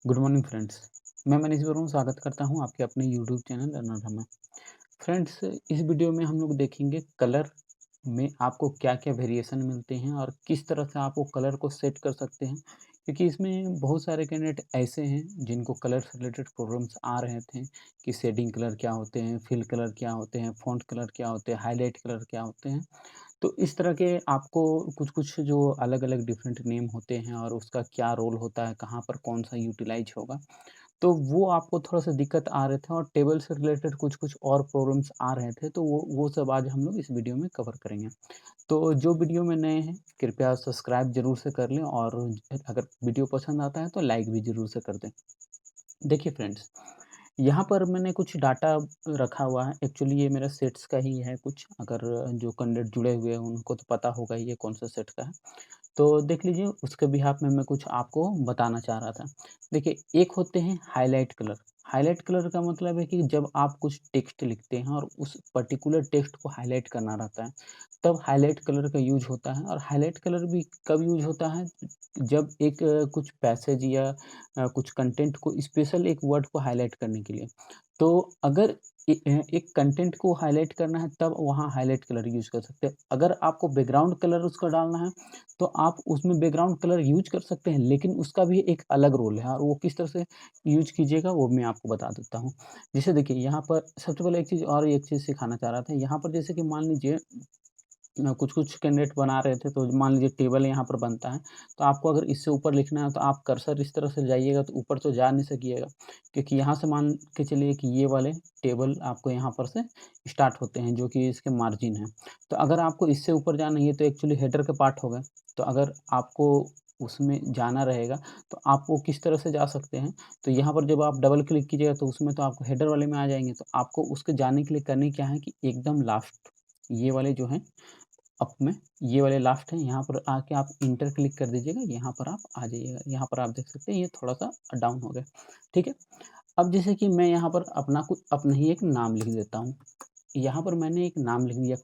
Good morning friends. मैं मनीष वर्मा स्वागत करता हूं आपके अपने यूट्यूब चैनल लर्नर में। फ्रेंड्स, इस वीडियो में हम लोग देखेंगे कलर में आपको क्या-क्या वेरिएशन मिलते हैं और किस तरह से आप वो कलर को सेट कर सकते हैं। क्योंकि इसमें बहुत सारे कैंडिडेट ऐसे हैं जिनको कलर से रिलेटेड प्रॉब्लम्स आ रहे थे कि शेडिंग कलर क्या होते हैं, फिल कलर क्या होते हैं, फ़ॉन्ट कलर क्या होते हैं, हाइलाइट कलर क्या होते हैं। तो इस तरह के आपको कुछ-कुछ जो अलग-अलग डिफरेंट नेम होते हैं और उसका क्या रोल होता है, कहाँ पर कौन-सा यूटिलाइज़ होगा, तो वो आपको थोड़ा-सा दिक्कत आ रहे थे और टेबल से रिलेटेड कुछ-कुछ और प्रॉब्लम्स आ रहे थे, तो वो सब आज हम लोग इस वीडियो में कवर करेंगे। तो जो वीडियो में नए हैं, कृपया सब्सक्राइब ज़रूर से कर लें और अगर वीडियो पसंद आता है तो लाइक भी ज़रूर से कर दें। देखिए फ्रेंड्स, यहाँ पर मैंने कुछ डाटा रखा हुआ है। एक्चुअली ये मेरा सेट्स का ही है कुछ, अगर जो कैंडिडेट जुड़े हुए हैं उनको तो पता होगा ही ये कौन-सा सेट का है। तो देख लीजिए, उसके बिहाफ़ में मैं कुछ आपको बताना चाह रहा था। देखिए, एक होते हैं हाइलाइट कलर। हाइलाइट कलर का मतलब है कि जब आप कुछ टेक्स्ट लिखते हैं और उस पर्टिकुलर टेक्स्ट को हाइलाइट करना रहता है, तब हाइलाइट कलर का यूज़ होता है। और हाइलाइट कलर भी कब यूज़ होता है, जब एक कुछ पैसेज या कुछ कंटेंट को स्पेशल एक वर्ड को हाइलाइट करने के लिए। तो अगर एक कंटेंट को हाइलाइट करना है, तब वहाँ हाइलाइट कलर यूज़ कर सकते हैं। अगर आपको बैकग्राउंड कलर उसका डालना है, तो आप उसमें बैकग्राउंड कलर यूज़ कर सकते हैं, लेकिन उसका भी एक अलग रोल है और वो किस तरह से यूज़ कीजिएगा वो मैं आपको बता देता हूँ। जैसे देखिए, यहाँ पर सबसे पहले एक चीज़ सिखाना चाह रहा था। यहाँ पर जैसे कि मान लीजिए कुछ-कुछ कैंडिडेट बना रहे थे, तो मान लीजिए टेबल यहाँ पर बनता है, तो आपको अगर इससे ऊपर लिखना है तो आप कर्सर इस तरह से जाइएगा तो ऊपर तो जा नहीं सकिएगा, क्योंकि यहाँ से मान के चलिए कि ये वाले टेबल आपको यहाँ पर से स्टार्ट होते हैं, जो कि इसके मार्जिन हैं। तो अगर आपको इससे ऊपर जाना है, ये तो एक्चुअली हेडर के पार्ट हो गए, तो अगर आपको उसमें जाना रहेगा, तो आप वो किस तरह से जा सकते हैं, तो यहाँ पर जब आप डबल क्लिक कीजिएगा तो उसमें तो आपको हेडर वाले में आ जाएँगे, तो आपको उसके जाने के लिए करनी क्या है कि एकदम लास्ट ये वाले जो हैं अप में, ये वाले लास्ट हैं, यहाँ पर आके आप इंटर क्लिक कर दीजिएगा, यहाँ पर आप आ जाइएगा। यहाँ पर आप देख सकते हैं ये थोड़ा-सा डाउन हो गया, ठीक है? अब जैसे कि मैं यहाँ पर अपना ही एक नाम लिख देता हूँ। यहाँ पर मैंने एक नाम लिख दिया,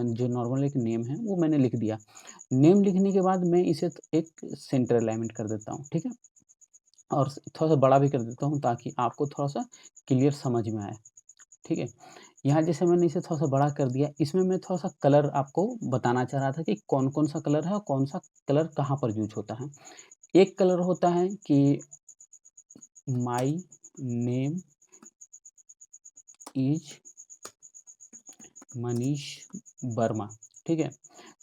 जो नॉर्मल एक नेम है वो मैंने लिख दिया। नेम लिखने के बाद मैं इसे एक सेंटर अलाइनमेंट कर देता हूँ, ठीक है? और थोड़ा-सा बड़ा भी कर देता हूँ ताकि आपको थोड़ा-सा क्लियर समझ में आए, ठीक है? यहाँ जैसे मैंने इसे थोड़ा-सा बड़ा कर दिया, इसमें मैं थोड़ा-सा कलर आपको बताना चाह रहा था कि कौन-कौन सा कलर है और कौन-सा कलर कहाँ पर यूज़ होता है। एक कलर होता है कि my name is Manish Verma, ठीक है?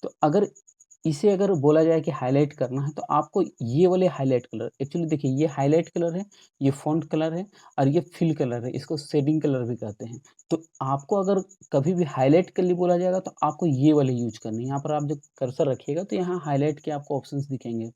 तो अगर बोला जाए कि हाइलाइट करना है, तो आपको ये वाले हाइलाइट कलर, एक्चुअली देखिए ये हाइलाइट कलर है, ये फ़ॉन्ट कलर है और ये फिल कलर है, इसको शेडिंग कलर भी कहते हैं। तो आपको अगर कभी भी हाइलाइट के लिए बोला जाएगा, तो आपको ये वाले यूज़ करने हैं। यहाँ पर आप जब कर्सर रखिएगा तो यहाँ हाइलाइट के आपको ऑप्शंस दिखेंगे।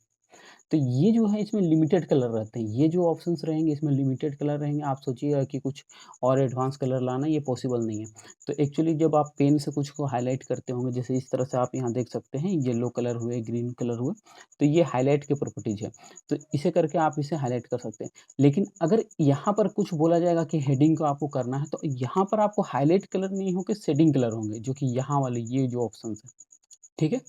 तो ये जो है इसमें लिमिटेड कलर रहते हैं। ये जो ऑप्शंस रहेंगे इसमें लिमिटेड कलर रहेंगे। आप सोचिएगा कि कुछ और एडवांस कलर लाना, ये पॉसिबल नहीं है। तो एक्चुअली जब आप पेन से कुछ को हाइलाइट करते होंगे, जैसे इस तरह से आप यहाँ देख सकते हैं, येलो कलर हुए, ग्रीन कलर हुए, तो ये हाइलाइट की प्रॉपर्टीज़ है। तो इसे करके आप इसे हाइलाइट कर सकते हैं। लेकिन अगर यहाँ पर कुछ बोला जाएगा कि हेडिंग को आपको करना है, तो यहाँ पर आपको हाइलाइट कलर नहीं होंगे, शेडिंग कलर होंगे, जो कि यहाँ वाले ये जो ऑप्शंस हैं। ठीक है?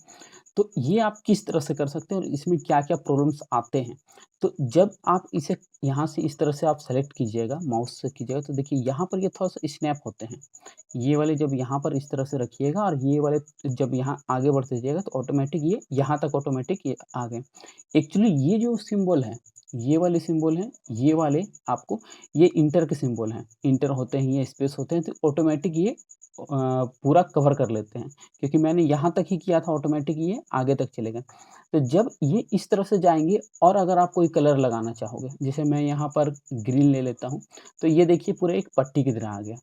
तो ये आप किस तरह से कर सकते हैं और इसमें क्या-क्या प्रॉब्लम्स आते हैं। तो जब आप इसे यहाँ से इस तरह से आप सेलेक्ट कीजिएगा, माउस से कीजिएगा, तो देखिए यहाँ पर ये थोड़ा-सा स्नैप होते हैं। ये वाले जब यहाँ पर इस तरह से रखिएगा और ये वाले जब यहाँ आगे बढ़ते जाइएगा, तो ऑटोमैटिक ये यहाँ तक ऑटोमैटिक ये आ गए। एक्चुअली ये जो सिंबल है, ये वाले सिंबल हैं, ये वाले आपको ये इंटर के सिंबल हैं। इंटर होते हैं, ये स्पेस होते हैं, तो ऑटोमैटिक ये पूरा कवर कर लेते हैं। क्योंकि मैंने यहाँ तक ही किया था, ऑटोमैटिक ये आगे तक चले गए। तो जब ये इस तरह से जाएँगे और अगर आप कोई कलर लगाना चाहोगे, जैसे मैं यहाँ पर ग्रीन ले लेता हूँ, तो ये देखिए पूरा एक पट्टी की तरह आ गया।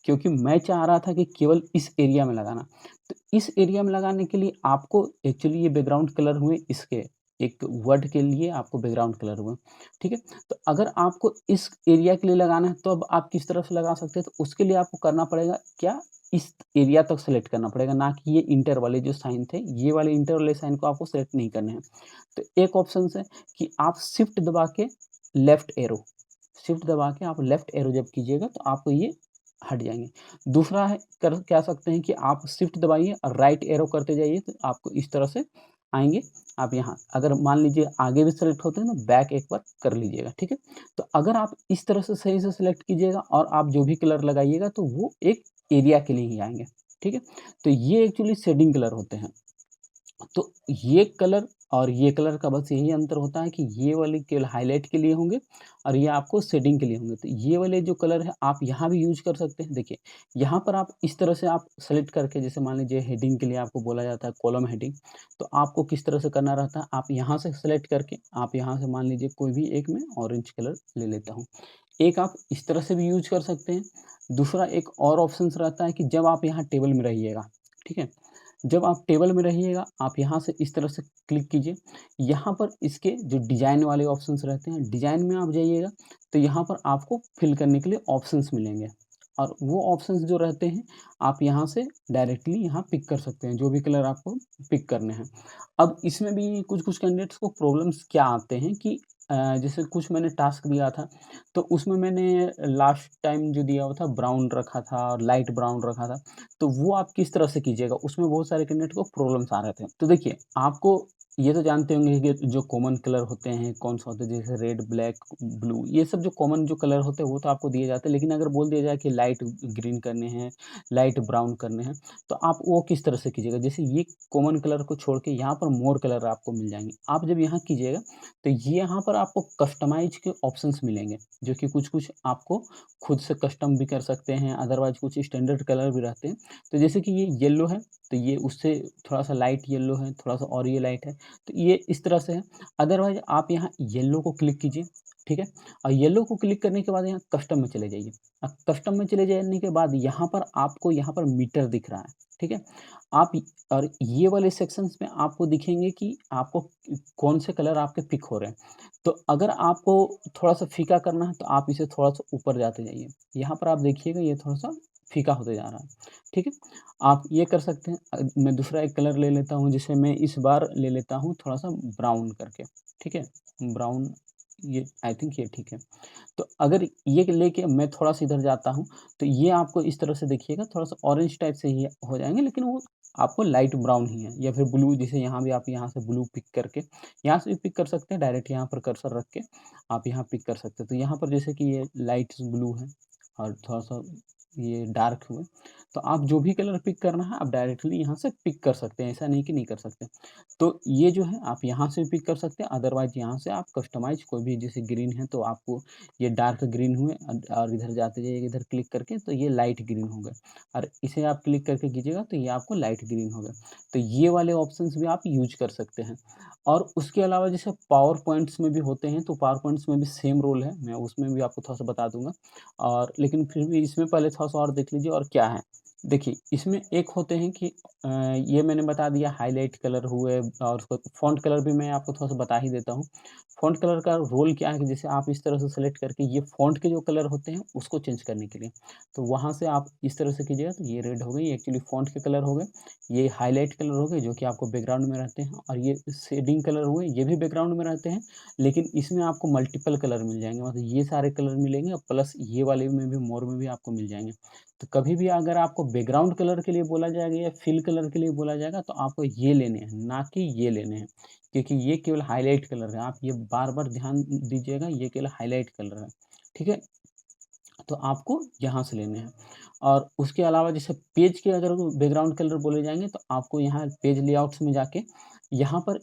क्योंकि मैं चाह रहा था कि केवल इस एरिया में लगाना। तो इस एरिया में लगाने के लिए आपको एक्चुअली ये बैकग्राउंड कलर हुए इसके, एक वर्ड के लिए आपको बैकग्राउंड कलर हुए, ठीक है? तो अगर आपको इस एरिया के लिए लगाना है, तो अब आप किस तरह से लगा सकते हैं? तो उसके लिए आपको करना पड़ेगा क्या, इस एरिया तक सेलेक्ट करना पड़ेगा, ना कि ये इंटर वाले जो साइन थे, ये वाले इंटर वाले साइन को आपको सेलेक्ट नहीं करने हैं। तो एक ऑप्शंस है कि आप लेफ्ट एरो शिफ्ट दबा के आप लेफ्ट एरो जब कीजिएगा, तो आपको ये हट जाएँगे। दूसरा है, कर क्या सकते हैं कि आप शिफ्ट दबाइए और राइट एरो करते जाइए, तो आपको इस तरह से आएँगे, आप यहाँ अगर मान लीजिए आगे भी सेलेक्ट होते हैं तो बैक एक बार कर लीजिएगा, ठीक है? तो अगर आप इस तरह से सही से सेलेक्ट कीजिएगा और आप जो भी कलर लगाइएगा तो वो एक एरिया के लिए ही आएँगे, ठीक है? तो ये एक्चुअली शेडिंग कलर होते हैं। तो ये कलर और ये कलर का बस यही अंतर होता है कि ये वाले केवल हाइलाइट के लिए होंगे और ये आपको शेडिंग के लिए होंगे। तो ये वाले जो कलर है आप यहाँ भी यूज़ कर सकते हैं। देखिए, यहाँ पर आप इस तरह से आप सेलेक्ट करके जैसे मान लीजिए हेडिंग के लिए आपको बोला जाता है कॉलम हेडिंग, तो आपको किस तरह से करना रहता है, आप यहाँ से सेलेक्ट करके आप यहाँ से मान लीजिए कोई भी एक मैं ऑरेंज कलर ले लेता हूँ। एक आप इस तरह से भी यूज़ कर सकते हैं। दूसरा एक और ऑप्शंस रहता है कि जब आप यहाँ टेबल में रहिएगा, ठीक है? जब आप टेबल में रहिएगा, आप यहाँ से इस तरह से क्लिक कीजिए। यहाँ पर इसके जो डिज़ाइन वाले ऑप्शंस रहते हैं, डिज़ाइन में आप जाइएगा, तो यहाँ पर आपको फिल करने के लिए ऑप्शंस मिलेंगे और वो ऑप्शंस जो रहते हैं, आप यहाँ से डायरेक्टली यहाँ पिक कर सकते हैं, जो भी कलर आपको पिक करने हैं। अब इसमें भी कुछ-कुछ कैंडिडेट्स को प्रॉब्लम्स क्या आते हैं कि जैसे कुछ मैंने टास्क दिया था, तो उसमें मैंने लास्ट टाइम जो दिया हुआ था ब्राउन रखा था और लाइट ब्राउन रखा था। तो वो आप किस तरह से कीजिएगा? उसमें बहुत सारे कैंडिडेट को प्रॉब्लम्स आ रहे थे। तो देखिए, आपको ये तो जानते होंगे कि जो कॉमन कलर होते हैं, कौन-सा होता है जैसे रेड, ब्लैक, ब्लू ये सब जो कॉमन जो कलर होते हैं वो तो आपको दिए जाते हैं। लेकिन अगर बोल दिया जाए कि लाइट ग्रीन करने हैं, लाइट ब्राउन करने हैं, तो आप वो किस तरह से कीजिएगा? जैसे ये कॉमन कलर को छोड़ के यहाँ पर मोर कलर आपको मिल जाएँगे। आप जब यहाँ कीजिएगा, तो ये यहाँ पर आपको कस्टमाइज़ के ऑप्शंस मिलेंगे, जो कि कुछ-कुछ आपको खुद से कस्टम भी कर सकते हैं, अदरवाइज़ कुछ स्टैंडर्ड कलर भी रहते हैं। तो जैसे कि ये येलो है, तो ये उससे थोड़ा-सा लाइट येलो है, थोड़ा-सा और ये लाइट है, तो ये इस तरह से है। अदरवाइज़ आप यहाँ येलो को क्लिक कीजिए, ठीक है? और येलो को क्लिक करने के बाद यहाँ कस्टम में चले जाइए। कस्टम में चले जाने के बाद यहाँ पर आपको यहाँ पर मीटर दिख रहा है, ठीक है? आप और ये वाले सेक्शंस में आपको दिखेंगे कि आपको कौन से कलर आपके पिक हो रहे हैं। तो अगर आपको थोड़ा-सा फीका करना है, तो आप इसे थोड़ा-सा ऊपर जाते जाइए। यहाँ पर आप देखिएगा ये थोड़ा-सा फीका होते जा रहा है, ठीक है? आप ये कर सकते हैं मैं दूसरा एक कलर ले लेता हूँ, जिसे मैं इस बार ले लेता हूँ थोड़ा-सा ब्राउन करके, ठीक है? ब्राउन ये आई थिंक ये ठीक है। तो अगर ये लेके मैं थोड़ा-सा इधर जाता हूँ, तो ये आपको इस तरह से देखिएगा थोड़ा-सा ऑरेंज टाइप से ही हो जाएँगे, लेकिन वो आपको लाइट ब्राउन ही है या फिर ब्लू जैसे यहाँ भी आप यहाँ से ब्लू पिक करके यहाँ से भी पिक कर सकते हैं, डायरेक्ट यहाँ पर कर्सर रख के आप यहाँ पिक कर सकते हैं। तो यहाँ पर जैसे कि ये लाइट ब्लू है और थोड़ा-सा ये डार्क हुए, तो आप जो भी कलर पिक करना है, आप डायरेक्टली यहाँ से पिक कर सकते हैं, ऐसा नहीं कि नहीं कर सकते। तो ये जो है आप यहाँ से भी पिक कर सकते हैं, अदरवाइज़ यहाँ से आप कस्टमाइज़ कोई भी जैसे ग्रीन है, तो आपको ये डार्क ग्रीन हुए और इधर जाते जाइए इधर क्लिक करके तो ये लाइट ग्रीन हो गए और इसे आप क्लिक करके कीजिएगा तो ये आपको लाइट ग्रीन हो गए। तो ये वाले ऑप्शंस भी आप यूज़ कर सकते हैं और उसके अलावा जैसे पावर पॉइंट्स में भी होते हैं, तो पावर पॉइंट्स में भी सेम रूल है, मैं उसमें भी आपको थोड़ा-सा बता दूँगा और लेकिन फिर भी इसमें पहले थोड़ा-सा और देख लीजिए और क्या है। देखिए, इसमें एक होते हैं कि ये मैंने बता दिया हाइलाइट कलर हुए और उसको फ़ॉन्ट कलर भी मैं आपको थोड़ा-सा बता ही देता हूँ। फ़ॉन्ट कलर का रोल क्या है कि जैसे आप इस तरह से सेलेक्ट करके ये फ़ॉन्ट के जो कलर होते हैं, उसको चेंज करने के लिए। तो वहाँ से आप इस तरह से कीजिएगा तो ये रेड हो गई, ये एक्चुअली फ़ॉन्ट के कलर हो गए। ये हाइलाइट कलर हो गए जो कि आपको बैकग्राउंड में रहते हैं और ये शेडिंग कलर हुए, ये भी बैकग्राउंड में रहते हैं, लेकिन इसमें आपको मल्टीपल कलर मिल जाएँगे। मतलब ये सारे कलर मिलेंगे और प्लस ये वाले में भी मोर में भी आपको मिल जाएँगे। तो कभी भी अगर आपको बैकग्राउंड कलर के लिए बोला जाएगा या फिल कलर के लिए बोला जाएगा तो आपको ये लेने हैं, ना कि ये लेने हैं। क्योंकि ये केवल हाइलाइट कलर है, आप ये बार-बार ध्यान दीजिएगा ये केवल हाइलाइट कलर है, ठीक है? तो आपको यहाँ से लेने हैं और उसके अलावा जैसे पेज के अगर बैकग्राउंड कलर बोले जाएँगे तो आपको यहाँ पेज लेआउट्स में जाके यहाँ पर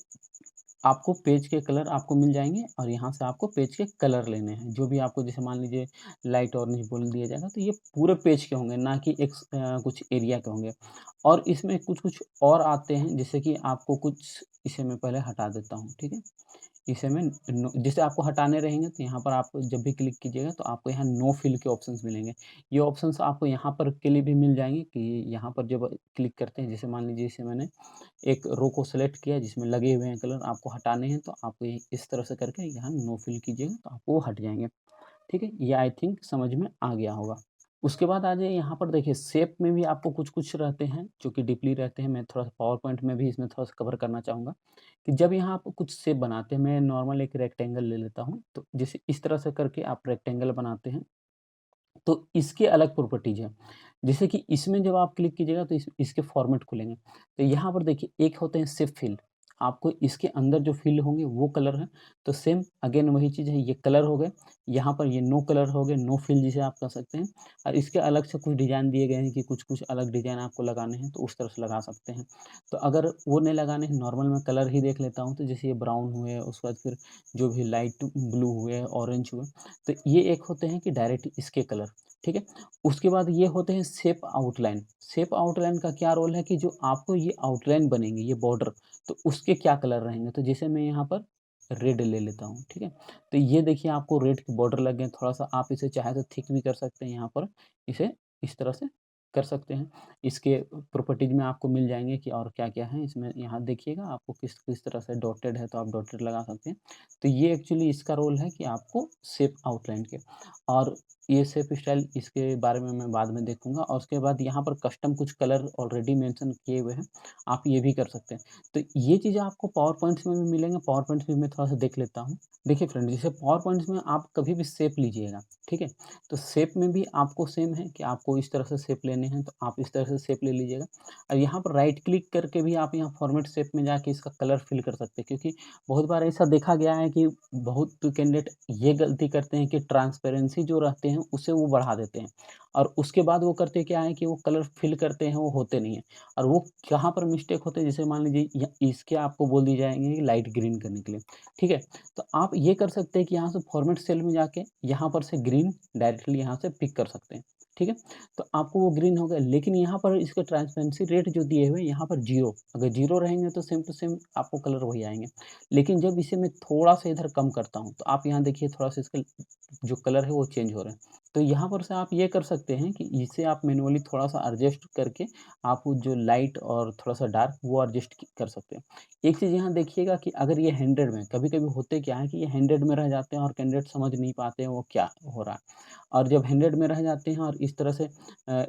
आपको पेज के कलर आपको मिल जाएँगे और यहाँ से आपको पेज के कलर लेने हैं। जो भी आपको जैसे मान लीजिए लाइट ऑरेंज बोल दिया जाएगा तो ये पूरे पेज के होंगे ना कि कुछ एरिया के होंगे। और इसमें कुछ-कुछ और आते हैं जैसे कि आपको कुछ इसे मैं पहले हटा देता हूँ, ठीक है? इसे मैं नो जैसे आपको हटाने रहेंगे तो यहाँ पर आप जब भी क्लिक कीजिएगा तो आपको यहाँ नो फिल के ऑप्शंस मिलेंगे। ये ऑप्शंस आपको यहाँ पर के लिए भी मिल जाएँगे कि यहाँ पर जब क्लिक करते हैं जैसे मान लीजिए इसे मैंने एक रो को सेलेक्ट किया जिसमें लगे हुए हैं कलर आपको हटाने हैं तो आपको ये इस तरह से करके यहाँ नो फिल कीजिएगा तो आपको वो हट जाएँगे। ठीक है? ये आई थिंक समझ में आ गया होगा। उसके बाद आ जाइए यहाँ पर देखिए शेप में भी आपको कुछ-कुछ रहते हैं जो कि डीपली रहते हैं। मैं थोड़ा-सा पावर पॉइंट में भी इसमें थोड़ा-सा कवर करना चाहूँगा कि जब यहाँ आप कुछ शेप बनाते हैं, मैं नॉर्मल एक रेक्टेंगल ले लेता हूँ। तो जैसे इस तरह से करके आप रेक्टेंगल बनाते हैं, तो इसके अलग प्रॉपर्टीज़ हैं। जैसे कि इसमें जब आप क्लिक कीजिएगा तो इसके फॉर्मेट खुलेंगे। तो यहाँ पर देखिए एक होते हैं शेप फिल आपको इसके अंदर जो फ़िल होंगे वो कलर हैं। तो सेम अगेन वही चीज़ है, ये कलर हो गए, यहाँ पर ये नो कलर हो गए, नो फ़िल जिसे आप कह सकते हैं। और इसके अलग से कुछ डिज़ाइन दिए गए हैं कि कुछ-कुछ अलग डिज़ाइन आपको लगाने हैं, तो उस तरह से लगा सकते हैं। तो अगर वो नहीं लगाने हैं, नॉर्मल मैं कलर ही देख लेता हूँ, तो जैसे ये ब्राउन हुए, उसके बाद फिर जो भी लाइट ब्लू हुए, ऑरेंज हुए, तो ये एक होते हैं कि डायरेक्ट इसके कलर, ठीक है? उसके बाद ये होते हैं शेप आउटलाइन। शेप आउटलाइन का क्या रोल है कि जो आपको ये आउटलाइन बनेंगे, ये बॉर्डर, तो उसके क्या कलर रहेंगे? तो जैसे मैं यहाँ पर रेड ले लेता हूँ, ठीक है? तो ये देखिए आपको रेड के बॉर्डर लग गए, थोड़ा-सा आप इसे चाहे तो थिक भी कर सकते हैं यहाँ पर, इसे इस तरह से कर सकते हैं। इसके प्रॉपर्टीज़ में आपको मिल जाएँगे कि और क्या-क्या है इसमें, यहाँ देखिएगा आपको किस तरह से डॉटेड है, तो आप डॉटेड लगा सकते हैं। तो ये एक्चुअली इसका रोल है कि आपको शेप आउटलाइन के, और ये शेप स्टाइल इसके बारे में मैं बाद में देखूँगा, और उसके बाद यहाँ पर कस्टम कुछ कलर ऑलरेडी मेंशन किए हुए हैं, आप ये भी कर सकते हैं। तो ये चीज़ें आपको पावर पॉइंट्स में भी मिलेंगे, पावर पॉइंट्स में मैं थोड़ा-सा देख लेता हूँ। देखिए फ्रेंड, जैसे पावर पॉइंट्स में आप कभी भी शेप लीजिएगा, ठीक है? तो शेप में भी आपको सेम है कि आपको इस तरह से शेप लेने हैं, तो आप इस तरह से शेप ले लीजिएगा। और यहाँ पर राइट क्लिक करके भी आप यहाँ फॉर्मेट शेप में जाके इसका कलर फिल कर सकते हैं, क्योंकि बहुत बार ऐसा देखा गया है कि बहुत कैंडिडेट ये गलती करते हैं कि ट्रांसपेरेंसी जो रहते हैं, उसे वो बढ़ा देते हैं, और उसके बाद वो करते क्या है कि वो कलर फिल करते हैं, वो होते नहीं हैं। और वो कहाँ पर मिस्टेक होते हैं, जैसे मान लीजिए इसके आपको बोल दिए जाएँगे कि लाइट ग्रीन करने के लिए, ठीक है? तो आप ये कर सकते हैं कि यहाँ से फॉर्मेट सेल में जाके यहाँ पर से ग्रीन डायरेक्टली यहाँ से पिक कर सकते हैं, ठीक है? तो आपको वो ग्रीन हो गया, लेकिन यहाँ पर इसका ट्रांसपेरेंसी रेट जो दिए हुए हैं यहाँ पर 0, अगर 0 रहेंगे तो सेम टू सेम आपको कलर वही आएँगे। लेकिन जब इसे मैं थोड़ा-सा इधर कम करता हूँ, तो आप यहाँ देखिए थोड़ा-सा इसका जो कलर है वो चेंज हो रहे हैं। तो यहाँ पर से आप ये कर सकते हैं कि इसे आप मैनुअली थोड़ा-सा एडजस्ट करके आप वो जो लाइट और थोड़ा-सा डार्क वो एडजस्ट कर सकते हैं। एक चीज़ यहाँ देखिएगा कि अगर ये 100 में, कभी-कभी होते क्या है कि ये 100 में रह जाते हैं और कैंडिडेट समझ नहीं पाते हैं वो क्या हो रहा है। और जब 100 में रह जाते हैं और इस तरह से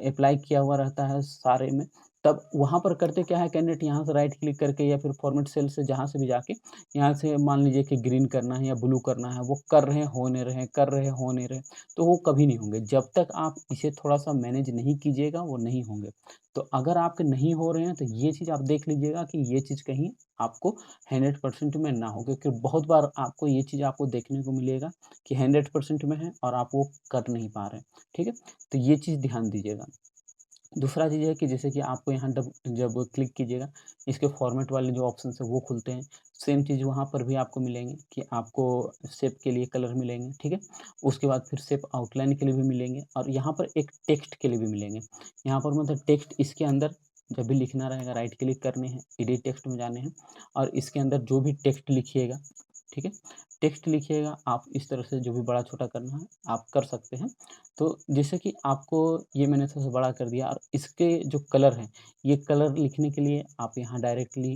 अप्लाई किया हुआ रहता है सारे में, तब वहाँ पर करते क्या है कैंडिडेट, यहाँ से राइट क्लिक करके या फिर फॉर्मेट सेल से जहाँ से भी जाके, यहाँ से मान लीजिए कि ग्रीन करना है या ब्लू करना है, वो कर रहे हैं, हो नहीं रहे, कर रहे हैं, हो नहीं रहे, तो वो कभी नहीं होंगे। जब तक आप इसे थोड़ा-सा मैनेज नहीं कीजिएगा, वो नहीं होंगे। तो अगर आपके नहीं हो रहे हैं, तो ये चीज़ आप देख लीजिएगा कि ये चीज़ कहीं आपको 100% में ना हो, क्योंकि बहुत बार आपको ये चीज़ आपको देखने को मिलेगा कि 100% में है और आप वो कर नहीं पा रहे हैं, ठीक है? तो ये चीज़ ध्यान दीजिएगा। दूसरा चीज़ है कि जैसे कि आपको यहाँ जब क्लिक कीजिएगा, इसके फॉर्मेट वाले जो ऑप्शंस हैं वो खुलते हैं। सेम चीज़ वहाँ पर भी आपको मिलेंगे कि आपको शेप के लिए कलर मिलेंगे, ठीक है? उसके बाद फिर शेप आउटलाइन के लिए भी मिलेंगे, और यहाँ पर एक टेक्स्ट के लिए भी मिलेंगे। यहाँ पर मतलब टेक्स्ट इसके अंदर जब भी लिखना रहेगा, राइट क्लिक करने हैं, एडिट टेक्स्ट में जाने हैं, और इसके अंदर जो भी टेक्स्ट लिखिएगा, ठीक है? टेक्स्ट लिखिएगा, आप इस तरह से जो भी बड़ा-छोटा करना है, आप कर सकते हैं। तो जैसे कि आपको ये मैंने थोड़ा-सा बड़ा कर दिया, और इसके जो कलर हैं, ये कलर लिखने के लिए आप यहाँ डायरेक्टली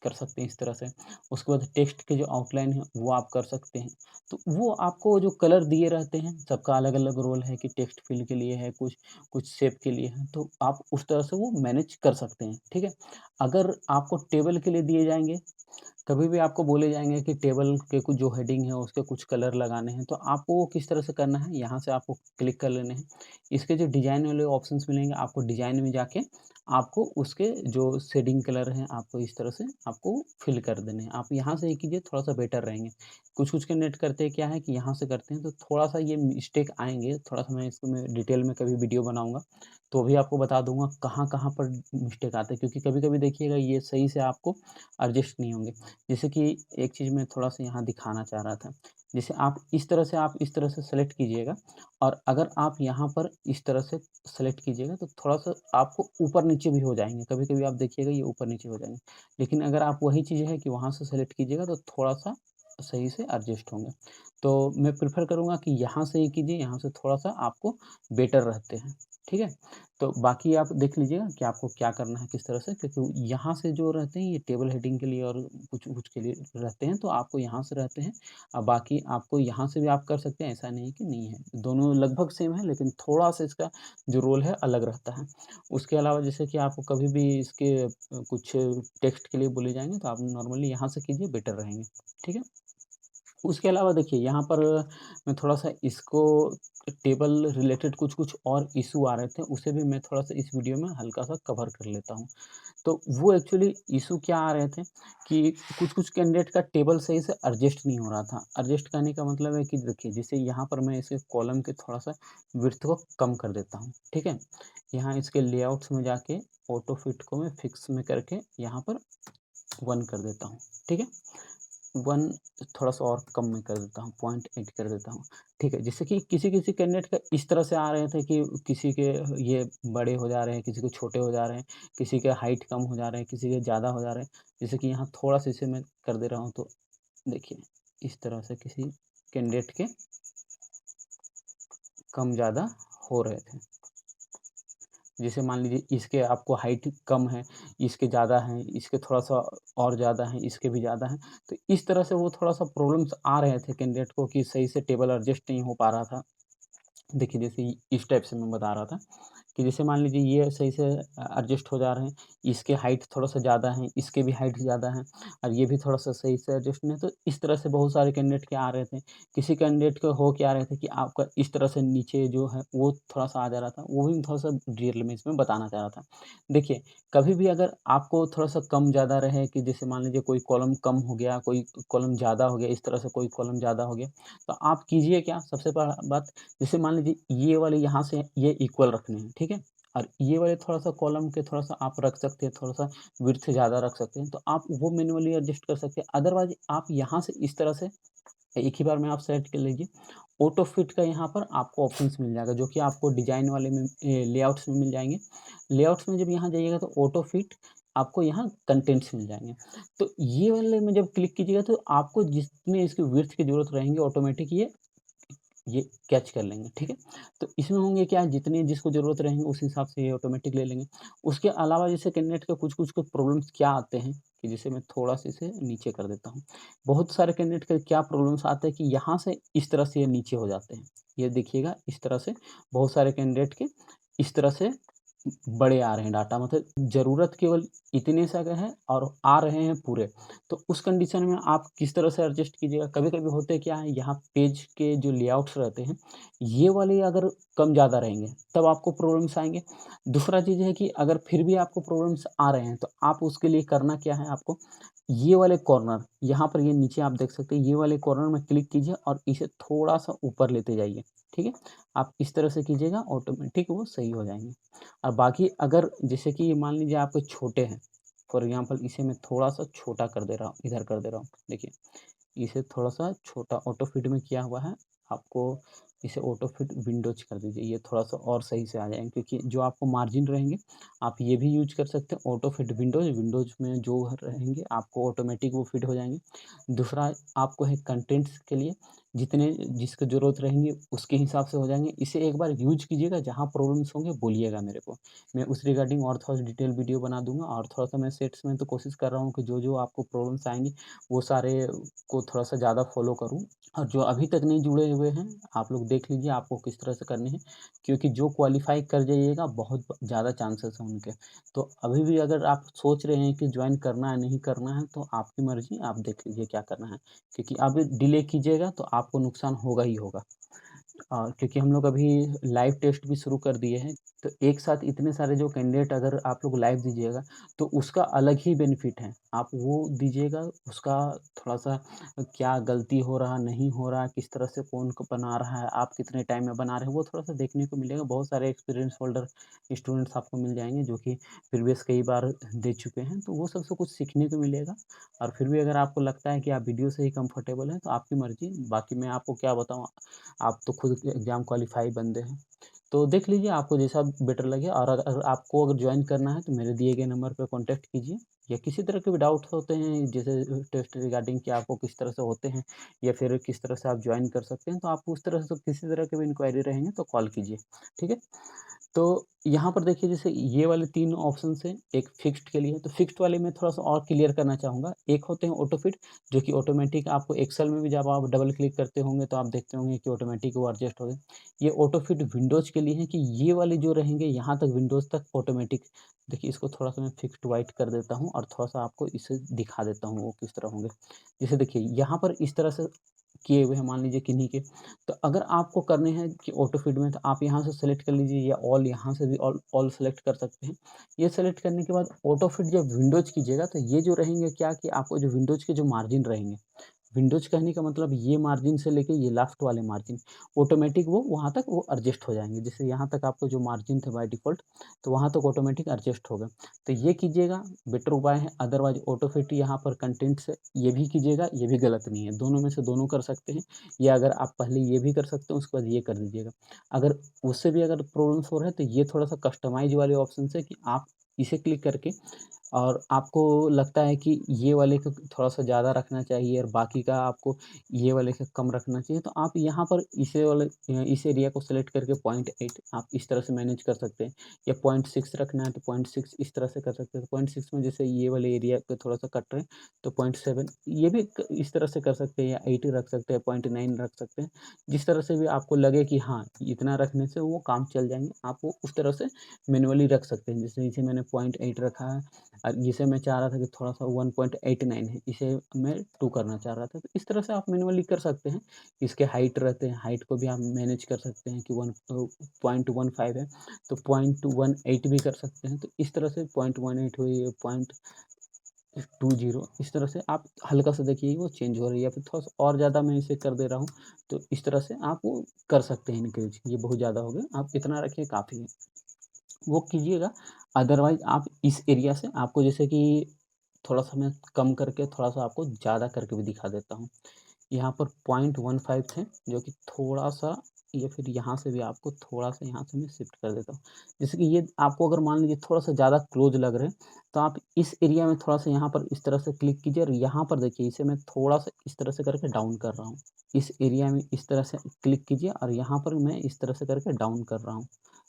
कर सकते हैं इस तरह से। उसके बाद टेक्स्ट के जो आउटलाइन है वो आप कर सकते हैं। तो वो आपको जो कलर दिए रहते हैं, सबका अलग-अलग रोल है कि टेक्स्ट फ़िल के लिए है, कुछ शेप के लिए है, तो आप उस तरह से वो मैनेज कर सकते हैं, ठीक है? अगर आपको टेबल के लिए दिए जाएँगे, कभी भी आपको बोले जाएँगे कि टेबल के कुछ जो हेडिंग है उसके कुछ कलर लगाने हैं, तो आपको वो किस तरह से करना है, यहाँ से आपको क्लिक कर लेने हैं। इसके जो डिज़ाइन वाले ऑप्शंस मिलेंगे, आपको डिज़ाइन में जाके आपको उसके जो शेडिंग कलर हैं, आपको इस तरह से आपको फिल कर देने हैं। आप यहाँ से ये कीजिए, थोड़ा-सा बेटर रहेंगे। कुछ-कुछ कैंडिडेट करते क्या है कि यहाँ से करते हैं, तो थोड़ा-सा ये मिस्टेक आएँगे, थोड़ा-सा मैं डिटेल में कभी वीडियो बनाऊँगा, तो भी आपको बता दूँगा कहाँ-कहाँ पर मिस्टेक आते हैं, क्योंकि कभी-कभी देखिएगा ये सही से आपको एडजस्ट नहीं होंगे। जैसे कि एक चीज़ मैं थोड़ा-सा यहाँ दिखाना चाह रहा था। जैसे आप इस तरह से सेलेक्ट कीजिएगा, और अगर आप यहाँ पर इस तरह से सेलेक्ट कीजिएगा, तो थोड़ा-सा आपको ऊपर-नीचे भी हो जाएँगे। कभी-कभी आप देखिएगा ये ऊपर-नीचे हो जाएँगे। लेकिन अगर आप वही चीज़ है कि वहाँ से सेलेक्ट कीजिएगा, तो थोड़ा-सा सही से एडजस्ट होंगे। तो मैं प्रेफ़र करूँगा कि यहाँ से ये कीजिए, यहाँ से थोड़ा-सा आपको बेटर रहते हैं। ठीक है? तो बाकी आप देख लीजिएगा कि आपको क्या करना है, किस तरह से, क्योंकि यहाँ से जो रहते हैं ये टेबल हेडिंग के लिए और कुछ-कुछ के लिए रहते हैं, तो आपको यहाँ से रहते हैं। बाकी आपको यहाँ से भी आप कर सकते हैं, ऐसा नहीं कि नहीं है। दोनों लगभग सेम है, लेकिन थोड़ा-सा इसका जो रोल है अलग रहता है। उसके अलावा जैसे कि आपको कभी भी इसके कुछ टेक्स्ट के लिए बोले जाएँगे, तो आप नॉर्मली यहाँ से कीजिए, बेटर रहेंगे। ठीक है? उसके अलावा देखिए यहाँ पर मैं थोड़ा-सा इसको टेबल रिलेटेड कुछ-कुछ और इश्यू आ रहे थे, उसे भी मैं थोड़ा-सा इस वीडियो में हल्का-सा कवर कर लेता हूँ। तो वो एक्चुअली इश्यू क्या आ रहे थे कि कुछ-कुछ कैंडिडेट का टेबल सही से एडजस्ट नहीं हो रहा था। एडजस्ट करने का मतलब है कि देखिए जैसे यहाँ पर मैं इसे कॉलम के थोड़ा-सा विड्थ को कम कर देता हूँ, ठीक है? यहाँ इसके लेआउट्स में जाके ऑटो फिट को मैं फिक्स में करके यहाँ पर 1 कर देता हूँ, ठीक है? 1 थोड़ा-सा और कम मैं कर देता हूँ, 0.8 कर देता हूँ, ठीक है? जिससे कि किसी-किसी कैंडिडेट का इस तरह से आ रहे थे कि किसी के ये बड़े हो जा रहे हैं, किसी के छोटे हो जा रहे हैं, किसी के हाइट कम हो जा रहे हैं, किसी के ज़्यादा हो जा रहे हैं। जैसे कि यहाँ थोड़ा-सा इसे मैं कर दे रहा हूँ, तो देखिए, इस तरह से किसी कैंडिडेट के कम-ज़्यादा हो रहे थे। जैसे मान लीजिए इसके आपको हाइट कम है, इसके ज़्यादा हैं, इसके थोड़ा-सा और ज़्यादा हैं, इसके भी ज़्यादा हैं। तो इस तरह से वो थोड़ा-सा प्रॉब्लम्स आ रहे थे कैंडिडेट को कि सही से टेबल एडजस्ट नहीं हो पा रहा था। देखिए, जैसे इस टाइप से मैं बता रहा था कि जैसे मान लीजिए ये सही से एडजस्ट हो जा रहे हैं, इसके हाइट थोड़ा-सा ज़्यादा है, इसके भी हाइट ज़्यादा है और ये भी थोड़ा-सा सही से एडजस्ट नहीं है, तो इस तरह से बहुत सारे कैंडिडेट के आ रहे थे। किसी कैंडिडेट के हो क्या रहे थे कि आपका इस तरह से नीचे जो है वो थोड़ा-सा आ जा रहा था, वो भी मैं थोड़ा-सा डिटेल में इसमें बताना चाह रहा था। देखिए, कभी भी अगर आपको थोड़ा-सा कम-ज़्यादा रहे कि जैसे मान लीजिए कोई कॉलम कम हो गया, कोई कॉलम ज़्यादा हो गया, इस तरह से कोई कॉलम ज़्यादा हो गया, तो आप कीजिए क्या सबसे पहला बात जैसे मान लीजिए ये वाले यहाँ से ये इक्वल रखने हैं, ठीक है? और ये वाले थोड़ा-सा कॉलम के थोड़ा-सा आप रख सकते हैं, थोड़ा-सा विड्थ ज़्यादा रख सकते हैं, तो आप वो मैनुअली एडजस्ट कर सकते हैं। अदरवाइज़ आप यहाँ से इस तरह से एक ही बार में आप सेट कर लीजिए। ऑटो फिट का यहाँ पर आपको ऑप्शंस मिल जाएगा, जो कि आपको डिज़ाइन वाले में लेआउट्स में मिल जाएँगे। लेआउट्स में जब यहाँ जाइएगा तो ऑटो फिट आपको यहाँ कंटेंट्स मिल जाएँगे। तो ये वाले में जब क्लिक कीजिएगा तो आपको जितने इसकी विड्थ की ज़रूरत रहेंगी ऑटोमेटिक ये कैच कर लेंगे, ठीक है? तो इसमें होंगे क्या जितने जिसको ज़रूरत रहेंगे उस हिसाब से ये ऑटोमेटिक ले लेंगे। उसके अलावा जैसे कैंडिडेट के कुछ-कुछ को प्रॉब्लम्स क्या आते हैं कि जैसे मैं थोड़ा-सा इसे नीचे कर देता हूँ। बहुत सारे कैंडिडेट के क्या प्रॉब्लम्स आते हैं कि यहाँ से इस तरह से ये नीचे हो जाते हैं। ये देखिएगा इस तरह से बहुत सारे कैंडिडेट के इस तरह से बड़े आ रहे हैं डाटा मतलब ज़रूरत केवल इतने सा का है और आ रहे हैं पूरे। तो उस कंडीशन में आप किस तरह से एडजस्ट कीजिएगा, कभी-कभी होते क्या है यहाँ पेज के जो लेआउट्स रहते हैं, ये वाले अगर कम-ज़्यादा रहेंगे, तब आपको प्रॉब्लम्स आएँगे। दूसरा चीज़ है कि अगर फिर भी आपको प्रॉब्लम्स आ रहे हैं, तो आप उसके लिए करना क्या है आपको, ये वाले कॉर्नर, यहाँ पर ये नीचे आप देख सकते हैं, ये वाले कॉर्नर में क्लिक कीजिए और इसे थोड़ा-सा ऊपर लेते जाइए, ठीक है? आप इस तरह से कीजिएगा, ऑटोमेटिक वो सही हो जाएँगे। और बाकी अगर जैसे कि मान लीजिए आपके छोटे हैं, फॉर एग्ज़ाम्पल इसे मैं थोड़ा-सा छोटा कर दे रहा हूँ, इधर कर दे रहा हूँ, देखिए। इसे थोड़ा-सा छोटा ऑटो फिट में किया हुआ है, आपको इसे ऑटो फिट विंडोज़ कर दीजिए, ये थोड़ा-सा और सही से आ जाएँगे क्योंकि जो आपको मार्जिन रहेंगे, आप ये भी यूज़ कर सकते हैं ऑटो फिट विंडोज़, विंडोज़ में जो रहेंगे आपको ऑटोमेटिक वो फिट हो जाएँगे। दूसरा आपको है कंटेंट्स के लिए जितने जिसकी ज़रूरत रहेंगी उसके हिसाब से हो जाएँगे। इसे एक बार यूज़ कीजिएगा, जहाँ प्रॉब्लम्स होंगे बोलिएगा मेरे को। मैं उस रिगार्डिंग और थोड़ा डिटेल वीडियो बना दूँगा और थोड़ा-सा मैं सेट्स में तो कोशिश कर रहा हूँ कि जो-जो आपको प्रॉब्लम्स आएँगी, वो सारे को थोड़ा-सा ज़्यादा फ़ॉलो करूँ और जो अभी तक नहीं जुड़े हुए हैं, आप लोग देख लीजिए आपको किस तरह से करने हैं, क्योंकि जो क्वालीफ़ाई कर जाइएगा बहुत ज़्यादा चांसेस हैं उनके। तो अभी भी अगर आप सोच रहे हैं कि जॉइन करना है, नहीं करना है, तो आपकी मर्ज़ी, आप देख लीजिए क्या करना है। क्योंकि अभी डिले कीजिएगा तो आपको नुकसान होगा ही होगा। क्योंकि हम लोग अभी लाइव टेस्ट भी शुरू कर दिए हैं, तो एक साथ इतने सारे जो कैंडिडेट अगर आप लोग लाइव दीजिएगा, तो उसका अलग ही बेनिफिट है। आप वो दीजिएगा, उसका थोड़ा-सा क्या गलती हो रहा, नहीं हो रहा, किस तरह से कौन क बना रहा है, आप कितने टाइम में बना रहे हैं, वो थोड़ा-सा देखने को मिलेगा। बहुत सारे एक्सपीरियंस होल्डर स्टूडेंट्स आपको मिल जाएँगे, जो कि प्रीवियस कई बार दे चुके हैं, तो वो सबसे कुछ सीखने को मिलेगा। और फिर भी अगर आपको लगता है कि आप वीडियो से ही कंफर्टेबल हैं, तो आपकी मर्ज़ी। बाकी मैं आपको क्या बताऊँ, आप तो खुद एग्ज़ाम क्वालीफाई बंदे हैं। तो देख लीजिए आपको जैसा बेटर लगे और अगर आपको अगर जॉइन करना है तो मेरे दिए गए नंबर पे कॉन्टैक्ट कीजिए या किसी तरह के भी डाउट्स होते हैं जैसे टेस्ट रिगार्डिंग कि आपको किस तरह से होते हैं या फिर किस तरह से आप जॉइन कर सकते हैं, तो आपको उस तरह से किसी तरह की भी इंक्वायरी रहेंगे तो कॉल कीजिए, ठीक है? तो यहाँ पर देखिए जैसे ये वाले 3 ऑप्शंस हैं, एक फ़िक्स्ड के लिए, तो फ़िक्स्ड वाले में थोड़ा-सा और क्लियर करना चाहूँगा। एक होते हैं ऑटो फिट जो कि ऑटोमेटिक आपको एक्सेल में भी जब आप डबल क्लिक करते होंगे तो आप देखते होंगे कि ऑटोमेटिक वो एडजस्ट हो गए। ये ऑटो फिट विंडोज़ के लिए है कि ये वाले जो रहेंगे यहाँ तक विंडोज़ तक ऑटोमेटिक देखिए इसको थोड़ा-सा मैं फ़िक्स्ड व्हाइट कर देता हूँ और थोड़ा-सा आपको इसे दिखा देता हूँ वो किस तरह होंगे। जैसे देखिए यहाँ पर इस तरह से किए हुए हैं, मान लीजिए किन्हीं के। तो अगर आपको करने हैं कि ऑटो फीड में, तो आप यहाँ से सेलेक्ट कर लीजिए, या ऑल यहाँ से भी ऑल सेलेक्ट कर सकते हैं। ये सेलेक्ट करने के बाद ऑटो फीड जब विंडोज़ कीजिएगा, तो ये जो रहेंगे क्या कि आपको जो विंडोज़ के जो मार्जिन रहेंगे, विंडोज़ कहने का मतलब ये मार्जिन से लेके ये लास्ट वाले मार्जिन, ऑटोमेटिक वो वहाँ तक वो एडजस्ट हो जाएँगे। जैसे यहाँ तक आपको जो मार्जिन थे बाय डिफ़ॉल्ट, तो वहाँ तक ऑटोमेटिक एडजस्ट हो गए। तो ये कीजिएगा, बेटर उपाय है। अदरवाइज़ ऑटो फिट यहाँ पर कंटेंट से ये भी कीजिएगा, ये भी गलत नहीं है। दोनों में से दोनों कर सकते हैं, या अगर आप पहले ये भी कर सकते हैं, उसके बाद ये कर दीजिएगा। अगर उससे भी अगर प्रॉब्लम्स हो रहा है, तो ये थोड़ा-सा कस्टमाइज़ वाले ऑप्शन से कि आप इसे क्लिक करके, और आपको लगता है कि ये वाले को थोड़ा-सा ज़्यादा रखना चाहिए और बाकी का आपको ये वाले का कम रखना चाहिए, तो आप यहाँ पर इसे वाले इस एरिया को सेलेक्ट करके 0.8 आप इस तरह से मैनेज कर सकते हैं, या 0.6 रखना है तो 0.6 इस तरह से कर सकते हैं। तो 0.6 में जैसे ये वाले एरिया पे थोड़ा-सा कट रहे हैं, तो 0.7 ये भी क इस तरह से कर सकते हैं, या 8 रख सकते हैं, 0.9 रख सकते हैं। जिस तरह से भी आपको लगे कि हाँ, इतना रखने से वो काम चल जाएँगे, आप वो उस तरह से मैनुअली रख सकते हैं। जैसे इसे मैंने 0.8 रखा है, जिसे मैं चाह रहा था कि थोड़ा-सा 1.89 है, इसे मैं 2 करना चाह रहा था। तो इस तरह से आप मैनुअली कर सकते हैं। इसके हाइट रहते हैं, हाइट को भी आप मैनेज कर सकते हैं कि 0.15 है, तो 0.18 भी कर सकते हैं। तो इस तरह से 0.18 हुई, 0.20 इस तरह से आप हल्का-सा देखिए वो चेंज हो रही है, या फिर थोड़ा-सा और ज़्यादा मैं इसे कर दे रहा हूँ, तो इस तरह से आप वो कर सकते हैं इनक्रीज़। ये बहुत ज़्यादा हो गया, आप इतना रखिए काफ़ी है। वो कीजिएगा, अदरवाइज़ आप इस एरिया से आपको जैसे कि थोड़ा-सा मैं कम करके थोड़ा-सा आपको ज़्यादा करके भी दिखा देता हूँ। यहाँ पर 0.15 थे, जो कि थोड़ा-सा, या फिर यहाँ से भी आपको थोड़ा-सा यहाँ से मैं शिफ्ट कर देता हूँ। जैसे कि ये आपको अगर मान लीजिए थोड़ा-सा ज़्यादा क्लोज़ लग रहे हैं, तो आप इस एरिया में थोड़ा-सा यहाँ पर इस तरह से क्लिक कीजिए, और यहाँ पर देखिए इसे मैं थोड़ा-सा इस तरह से करके डाउन कर रहा हूँ। इस एरिया में इस तरह से क्लिक कीजिए, और यहाँ पर मैं इस तरह से करके डाउन कर रहा हूँ।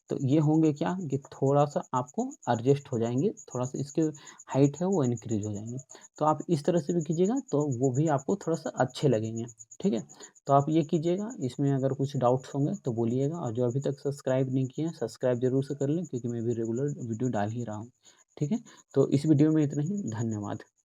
तो ये होंगे क्या कि थोड़ा-सा आपको एडजस्ट हो जाएँगे, थोड़ा-सा इसके हाइट है वो इंक्रीज़ हो जाएँगे। तो आप इस तरह से भी कीजिएगा, तो वो भी आपको थोड़ा-सा अच्छे लगेंगे, ठीक है? तो आप ये कीजिएगा, इसमें अगर कुछ डाउट्स होंगे तो बोलिएगा, और जो अभी तक सब्सक्राइब नहीं किए हैं, सब्सक्राइब ज़रूर से कर लें, क्योंकि मैं भी रेगुलर वीडियो डाल ही रहा हूँ, ठीक है? तो इस वीडियो में इतना ही, धन्यवाद।